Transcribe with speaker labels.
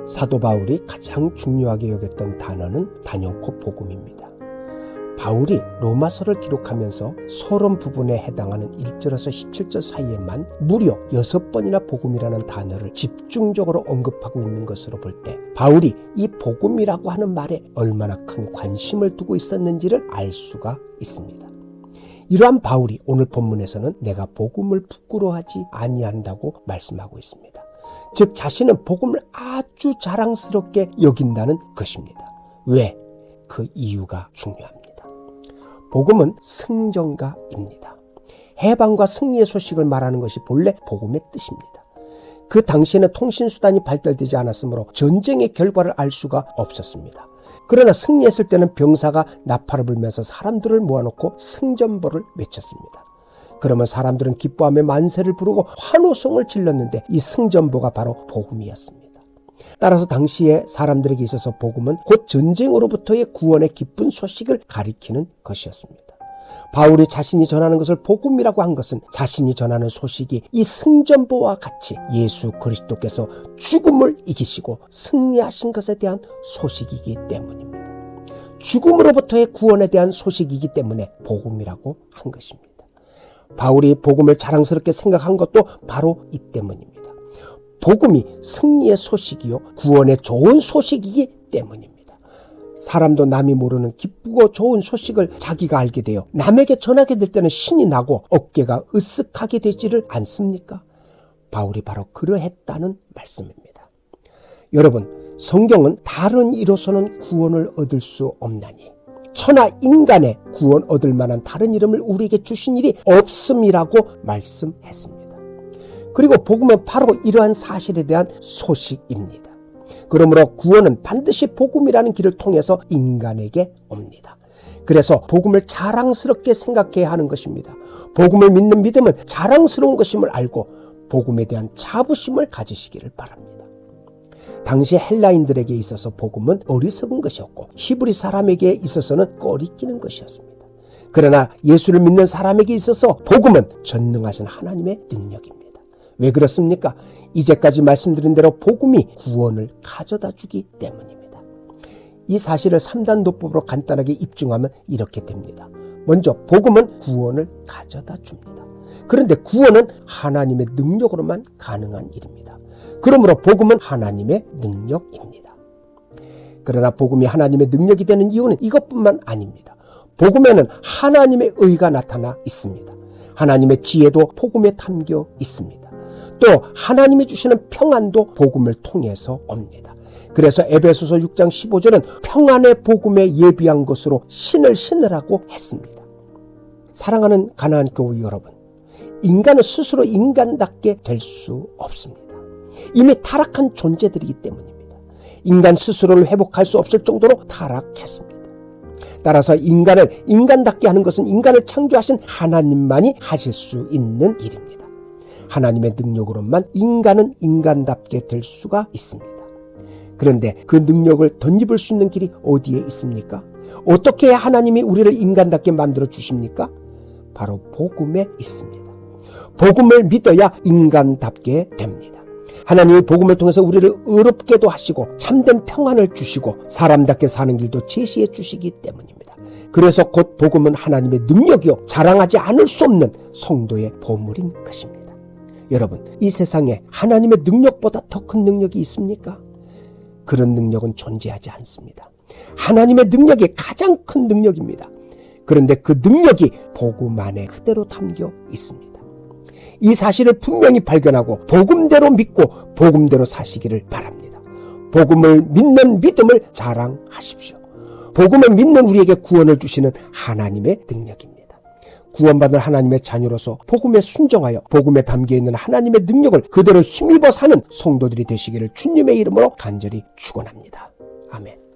Speaker 1: 사도 바울이 가장 중요하게 여겼던 단어는 단연코 복음입니다. 바울이 로마서를 기록하면서 서론 부분에 해당하는 1절에서 17절 사이에만 무려 6번이나 복음이라는 단어를 집중적으로 언급하고 있는 것으로 볼 때 바울이 이 복음이라고 하는 말에 얼마나 큰 관심을 두고 있었는지를 알 수가 있습니다. 이러한 바울이 오늘 본문에서는 내가 복음을 부끄러워하지 아니한다고 말씀하고 있습니다. 즉 자신은 복음을 아주 자랑스럽게 여긴다는 것입니다. 왜? 그 이유가 중요합니다. 복음은 승전가입니다. 해방과 승리의 소식을 말하는 것이 본래 복음의 뜻입니다. 그 당시에는 통신수단이 발달되지 않았으므로 전쟁의 결과를 알 수가 없었습니다. 그러나 승리했을 때는 병사가 나팔을 불면서 사람들을 모아놓고 승전보를 외쳤습니다. 그러면 사람들은 기뻐하며 만세를 부르고 환호성을 질렀는데 이 승전보가 바로 복음이었습니다. 따라서 당시에 사람들에게 있어서 복음은 곧 전쟁으로부터의 구원의 기쁜 소식을 가리키는 것이었습니다. 바울이 자신이 전하는 것을 복음이라고 한 것은 자신이 전하는 소식이 이 승전보와 같이 예수 그리스도께서 죽음을 이기시고 승리하신 것에 대한 소식이기 때문입니다. 죽음으로부터의 구원에 대한 소식이기 때문에 복음이라고 한 것입니다. 바울이 복음을 자랑스럽게 생각한 것도 바로 이 때문입니다. 복음이 승리의 소식이요 구원의 좋은 소식이기 때문입니다. 사람도 남이 모르는 기쁘고 좋은 소식을 자기가 알게 되어 남에게 전하게 될 때는 신이 나고 어깨가 으쓱하게 되지를 않습니까? 바울이 바로 그러했다는 말씀입니다. 여러분, 성경은 다른 이로서는 구원을 얻을 수 없나니 천하 인간의 구원 얻을 만한 다른 이름을 우리에게 주신 일이 없음이라고 말씀했습니다. 그리고 복음은 바로 이러한 사실에 대한 소식입니다. 그러므로 구원은 반드시 복음이라는 길을 통해서 인간에게 옵니다. 그래서 복음을 자랑스럽게 생각해야 하는 것입니다. 복음을 믿는 믿음은 자랑스러운 것임을 알고 복음에 대한 자부심을 가지시기를 바랍니다. 당시 헬라인들에게 있어서 복음은 어리석은 것이었고 히브리 사람에게 있어서는 꺼리끼는 것이었습니다. 그러나 예수를 믿는 사람에게 있어서 복음은 전능하신 하나님의 능력입니다. 왜 그렇습니까? 이제까지 말씀드린 대로 복음이 구원을 가져다 주기 때문입니다. 이 사실을 3단 도법으로 간단하게 입증하면 이렇게 됩니다. 먼저 복음은 구원을 가져다 줍니다. 그런데 구원은 하나님의 능력으로만 가능한 일입니다. 그러므로 복음은 하나님의 능력입니다. 그러나 복음이 하나님의 능력이 되는 이유는 이것뿐만 아닙니다. 복음에는 하나님의 의가 나타나 있습니다. 하나님의 지혜도 복음에 담겨 있습니다. 또 하나님이 주시는 평안도 복음을 통해서 옵니다. 그래서 에베소서 6장 15절은 평안의 복음에 예비한 것으로 신을 신으라고 했습니다. 사랑하는 가나안 교회 여러분, 인간은 스스로 인간답게 될 수 없습니다. 이미 타락한 존재들이기 때문입니다. 인간 스스로를 회복할 수 없을 정도로 타락했습니다. 따라서 인간을 인간답게 하는 것은 인간을 창조하신 하나님만이 하실 수 있는 일입니다. 하나님의 능력으로만 인간은 인간답게 될 수가 있습니다. 그런데 그 능력을 덧입을 수 있는 길이 어디에 있습니까? 어떻게 해야 하나님이 우리를 인간답게 만들어 주십니까? 바로 복음에 있습니다. 복음을 믿어야 인간답게 됩니다. 하나님이 복음을 통해서 우리를 의롭게도 하시고 참된 평안을 주시고 사람답게 사는 길도 제시해 주시기 때문입니다. 그래서 곧 복음은 하나님의 능력이요 자랑하지 않을 수 없는 성도의 보물인 것입니다. 여러분, 이 세상에 하나님의 능력보다 더 큰 능력이 있습니까? 그런 능력은 존재하지 않습니다. 하나님의 능력이 가장 큰 능력입니다. 그런데 그 능력이 복음 안에 그대로 담겨 있습니다. 이 사실을 분명히 발견하고 복음대로 믿고 복음대로 사시기를 바랍니다. 복음을 믿는 믿음을 자랑하십시오. 복음을 믿는 우리에게 구원을 주시는 하나님의 능력입니다. 구원받은 하나님의 자녀로서 복음에 순종하여 복음에 담겨있는 하나님의 능력을 그대로 힘입어 사는 성도들이 되시기를 주님의 이름으로 간절히 축원합니다. 아멘.